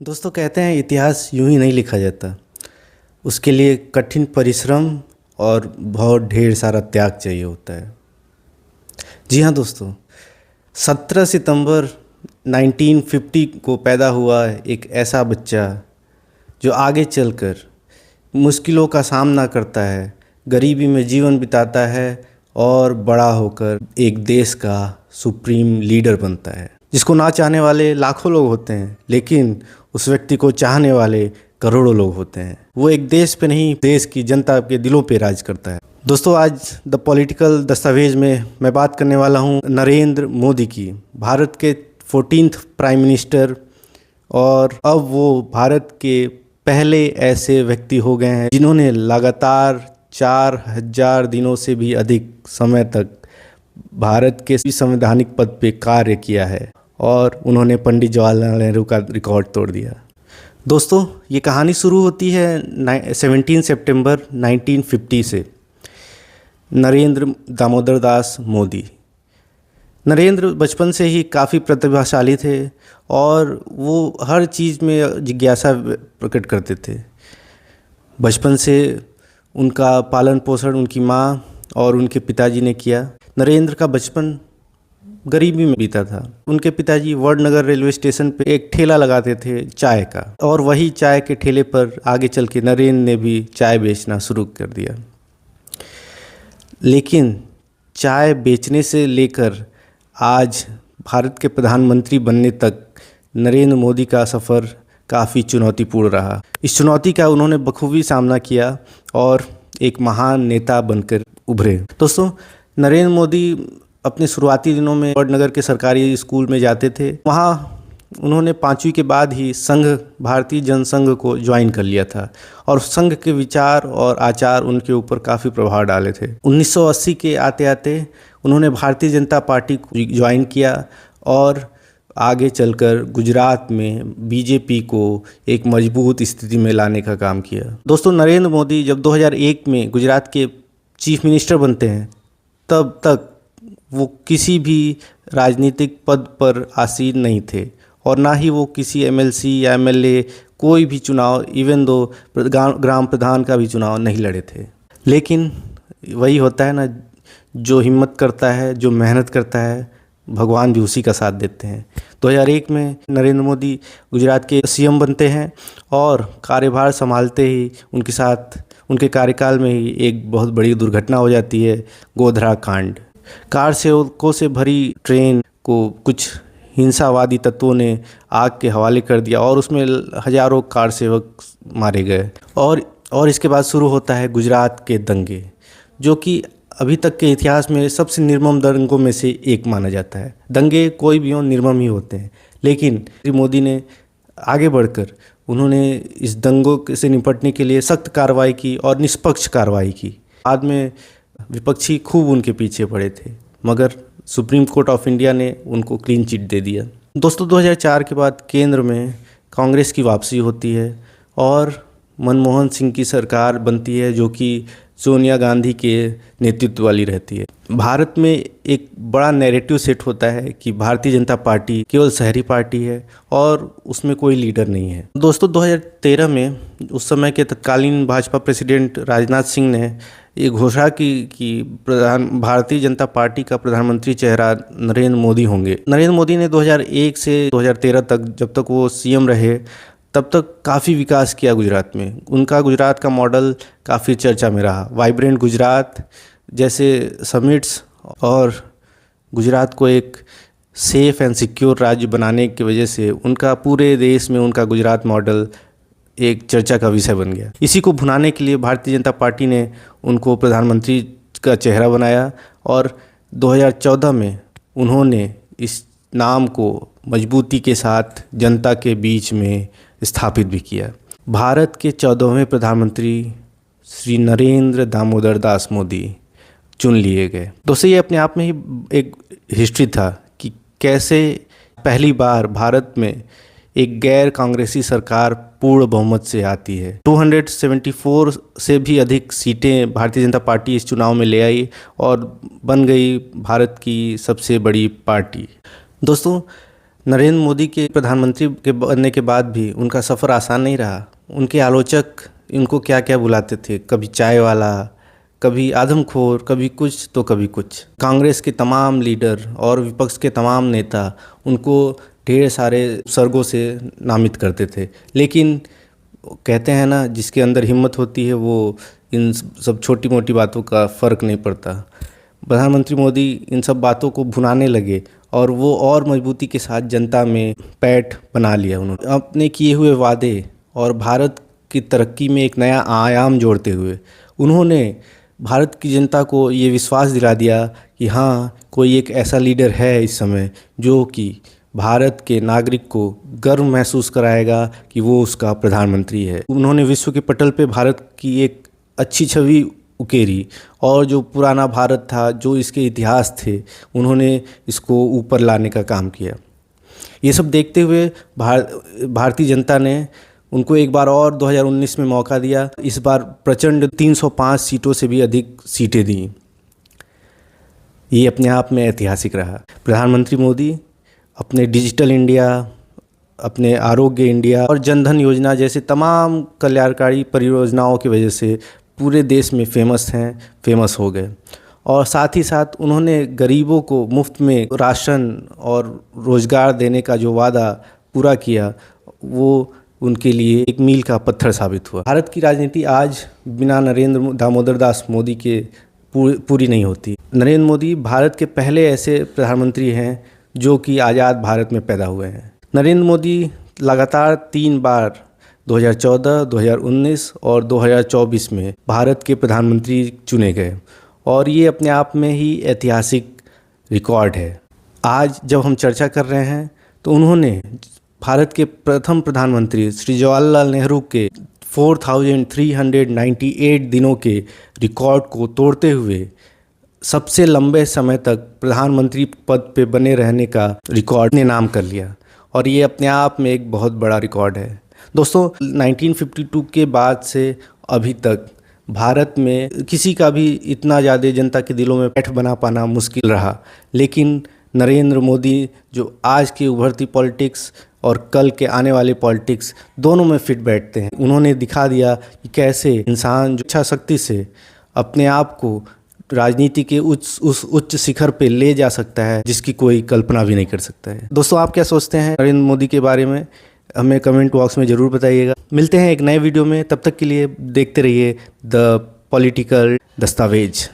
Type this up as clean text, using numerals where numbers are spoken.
दोस्तों कहते हैं इतिहास यूं ही नहीं लिखा जाता। उसके लिए कठिन परिश्रम और बहुत ढेर सारा त्याग चाहिए होता है। जी हाँ दोस्तों, 17 सितंबर 1950 को पैदा हुआ एक ऐसा बच्चा जो आगे चलकर मुश्किलों का सामना करता है, गरीबी में जीवन बिताता है और बड़ा होकर एक देश का सुप्रीम लीडर बनता है, जिसको ना चाहने वाले लाखों लोग होते हैं, लेकिन उस व्यक्ति को चाहने वाले करोड़ों लोग होते हैं। वो एक देश पे नहीं, देश की जनता के दिलों पे राज करता है। दोस्तों, आज द पॉलिटिकल दस्तावेज में मैं बात करने वाला हूँ नरेंद्र मोदी की, भारत के 14th प्राइम मिनिस्टर, और अब वो भारत के पहले ऐसे व्यक्ति हो गए हैं जिन्होंने लगातार 4000 दिनों से भी अधिक समय तक भारत के संवैधानिक पद पे कार्य किया है, और उन्होंने पंडित जवाहरलाल नेहरू का रिकॉर्ड तोड़ दिया। दोस्तों, ये कहानी शुरू होती है 17 सितंबर 1950 से। नरेंद्र दामोदर दास मोदी। नरेंद्र बचपन से ही काफ़ी प्रतिभाशाली थे और वो हर चीज़ में जिज्ञासा प्रकट करते थे। बचपन से उनका पालन पोषण उनकी माँ और उनके पिताजी ने किया। नरेंद्र का बचपन गरीबी में बीता था। उनके पिताजी वडनगर रेलवे स्टेशन पे एक ठेला लगाते थे चाय का, और वही चाय के ठेले पर आगे चल के नरेंद्र ने भी चाय बेचना शुरू कर दिया। लेकिन चाय बेचने से लेकर आज भारत के प्रधानमंत्री बनने तक नरेंद्र मोदी का सफ़र काफ़ी चुनौतीपूर्ण रहा। इस चुनौती का उन्होंने बखूबी सामना किया और एक महान नेता बनकर उभरे। दोस्तों, नरेंद्र मोदी अपने शुरुआती दिनों में वडनगर के सरकारी स्कूल में जाते थे। वहाँ उन्होंने 5वीं के बाद ही संघ, भारतीय जनसंघ को ज्वाइन कर लिया था, और संघ के विचार और आचार उनके ऊपर काफ़ी प्रभाव डाले थे। 1980 के आते आते उन्होंने भारतीय जनता पार्टी को ज्वाइन किया और आगे चलकर गुजरात में बीजेपी को एक मजबूत स्थिति में लाने का काम किया। दोस्तों, नरेंद्र मोदी जब 2001 में गुजरात के चीफ मिनिस्टर बनते हैं, तब तक वो किसी भी राजनीतिक पद पर आसीन नहीं थे, और ना ही वो किसी MLC या MLA कोई भी चुनाव, इवन दो ग्राम प्रधान का भी चुनाव नहीं लड़े थे। लेकिन वही होता है ना, जो हिम्मत करता है, जो मेहनत करता है, भगवान भी उसी का साथ देते हैं। 2001 में नरेंद्र मोदी गुजरात के CM बनते हैं, और कार्यभार संभालते ही उनके साथ उनके कार्यकाल में ही एक बहुत बड़ी दुर्घटना हो जाती है, गोधरा कांड। कार सेवकों से भरी ट्रेन को कुछ हिंसावादी तत्वों ने आग के हवाले कर दिया, और उसमें हजारों कार सेवक मारे गए। और इसके बाद शुरू होता है गुजरात के दंगे, जो कि अभी तक के इतिहास में सबसे निर्मम दंगों में से एक माना जाता है। दंगे कोई भी हो, निर्मम ही होते हैं, लेकिन मोदी ने आगे बढ़कर उन्होंने इस दंगों से निपटने के लिए सख्त कार्रवाई की और निष्पक्ष कार्रवाई की। बाद में विपक्षी खूब उनके पीछे पड़े थे, मगर सुप्रीम कोर्ट ऑफ इंडिया ने उनको क्लीन चिट दे दिया। दोस्तों, 2004 के बाद केंद्र में कांग्रेस की वापसी होती है और मनमोहन सिंह की सरकार बनती है, जो कि सोनिया गांधी के नेतृत्व वाली रहती है। भारत में एक बड़ा नैरेटिव सेट होता है कि भारतीय जनता पार्टी केवल शहरी पार्टी है और उसमें कोई लीडर नहीं है। दोस्तों, 2013 में उस समय के तत्कालीन भाजपा प्रेसिडेंट राजनाथ सिंह ने ये घोषणा की कि भारतीय जनता पार्टी का प्रधानमंत्री चेहरा नरेंद्र मोदी होंगे। नरेंद्र मोदी ने 2001 से 2013 तक, जब तक वो CM रहे, तब तक काफ़ी विकास किया गुजरात में। उनका गुजरात का मॉडल काफ़ी चर्चा में रहा। वाइब्रेंट गुजरात जैसे समिट्स, और गुजरात को एक सेफ़ एंड सिक्योर राज्य बनाने की वजह से उनका पूरे देश में उनका गुजरात मॉडल एक चर्चा का विषय बन गया। इसी को भुनाने के लिए भारतीय जनता पार्टी ने उनको प्रधानमंत्री का चेहरा बनाया, और 2014 में उन्होंने इस नाम को मजबूती के साथ जनता के बीच में स्थापित भी किया। भारत के 14वें प्रधानमंत्री श्री नरेंद्र दामोदर दास मोदी चुन लिए गए। दोस्तों, ये अपने आप में ही एक हिस्ट्री था कि कैसे पहली बार भारत में एक गैर कांग्रेसी सरकार पूर्ण बहुमत से आती है। 274 से भी अधिक सीटें भारतीय जनता पार्टी इस चुनाव में ले आई और बन गई भारत की सबसे बड़ी पार्टी। दोस्तों, नरेंद्र मोदी के प्रधानमंत्री के बनने के बाद भी उनका सफ़र आसान नहीं रहा। उनके आलोचक इनको क्या क्या बुलाते थे, कभी चाय वाला, कभी आदमखोर, कभी कुछ तो कभी कुछ। कांग्रेस के तमाम लीडर और विपक्ष के तमाम नेता उनको ढेर सारे सर्गों से नामित करते थे, लेकिन कहते हैं ना, जिसके अंदर हिम्मत होती है वो इन सब छोटी मोटी बातों का फ़र्क नहीं पड़ता। प्रधानमंत्री मोदी इन सब बातों को भुनाने लगे और वो और मजबूती के साथ जनता में पैठ बना लिया। उन्होंने अपने किए हुए वादे और भारत की तरक्की में एक नया आयाम जोड़ते हुए उन्होंने भारत की जनता को ये विश्वास दिला दिया कि हाँ, कोई एक ऐसा लीडर है इस समय जो कि भारत के नागरिक को गर्व महसूस कराएगा कि वो उसका प्रधानमंत्री है। उन्होंने विश्व के पटल पे भारत की एक अच्छी छवि उकेरी और जो पुराना भारत था, जो इसके इतिहास थे, उन्होंने इसको ऊपर लाने का काम किया। ये सब देखते हुए भारतीय जनता ने उनको एक बार और 2019 में मौका दिया। इस बार प्रचंड 305 सीटों से भी अधिक सीटें दी। ये अपने आप में ऐतिहासिक रहा। प्रधानमंत्री मोदी अपने डिजिटल इंडिया, अपने आरोग्य इंडिया और जनधन योजना जैसे तमाम कल्याणकारी परियोजनाओं की वजह से पूरे देश में फेमस हो गए। और साथ ही साथ उन्होंने गरीबों को मुफ्त में राशन और रोज़गार देने का जो वादा पूरा किया, वो उनके लिए एक मील का पत्थर साबित हुआ। भारत की राजनीति आज बिना नरेंद्र दामोदर दास मोदी के पूरी नहीं होती। नरेंद्र मोदी भारत के पहले ऐसे प्रधानमंत्री हैं जो कि आज़ाद भारत में पैदा हुए हैं। नरेंद्र मोदी लगातार 3 बार 2014, 2019 और 2024 में भारत के प्रधानमंत्री चुने गए और ये अपने आप में ही ऐतिहासिक रिकॉर्ड है। आज जब हम चर्चा कर रहे हैं तो उन्होंने भारत के प्रथम प्रधानमंत्री श्री जवाहरलाल नेहरू के 4398 दिनों के रिकॉर्ड को तोड़ते हुए सबसे लंबे समय तक प्रधानमंत्री पद पे बने रहने का रिकॉर्ड ने नाम कर लिया और ये अपने आप में एक बहुत बड़ा रिकॉर्ड है। दोस्तों, 1952 के बाद से अभी तक भारत में किसी का भी इतना ज़्यादा जनता के दिलों में बैठ बना पाना मुश्किल रहा, लेकिन नरेंद्र मोदी जो आज की उभरती पॉलिटिक्स और कल के आने वाले पॉलिटिक्स दोनों में फिट बैठते हैं। उन्होंने दिखा दिया कि कैसे इंसान जो इच्छा शक्ति से अपने आप को राजनीति के उस उच्च शिखर पे ले जा सकता है जिसकी कोई कल्पना भी नहीं कर सकता है। दोस्तों, आप क्या सोचते हैं नरेंद्र मोदी के बारे में? हमें कमेंट बॉक्स में ज़रूर बताइएगा। मिलते हैं एक नए वीडियो में, तब तक के लिए देखते रहिए द पॉलिटिकल दस्तावेज।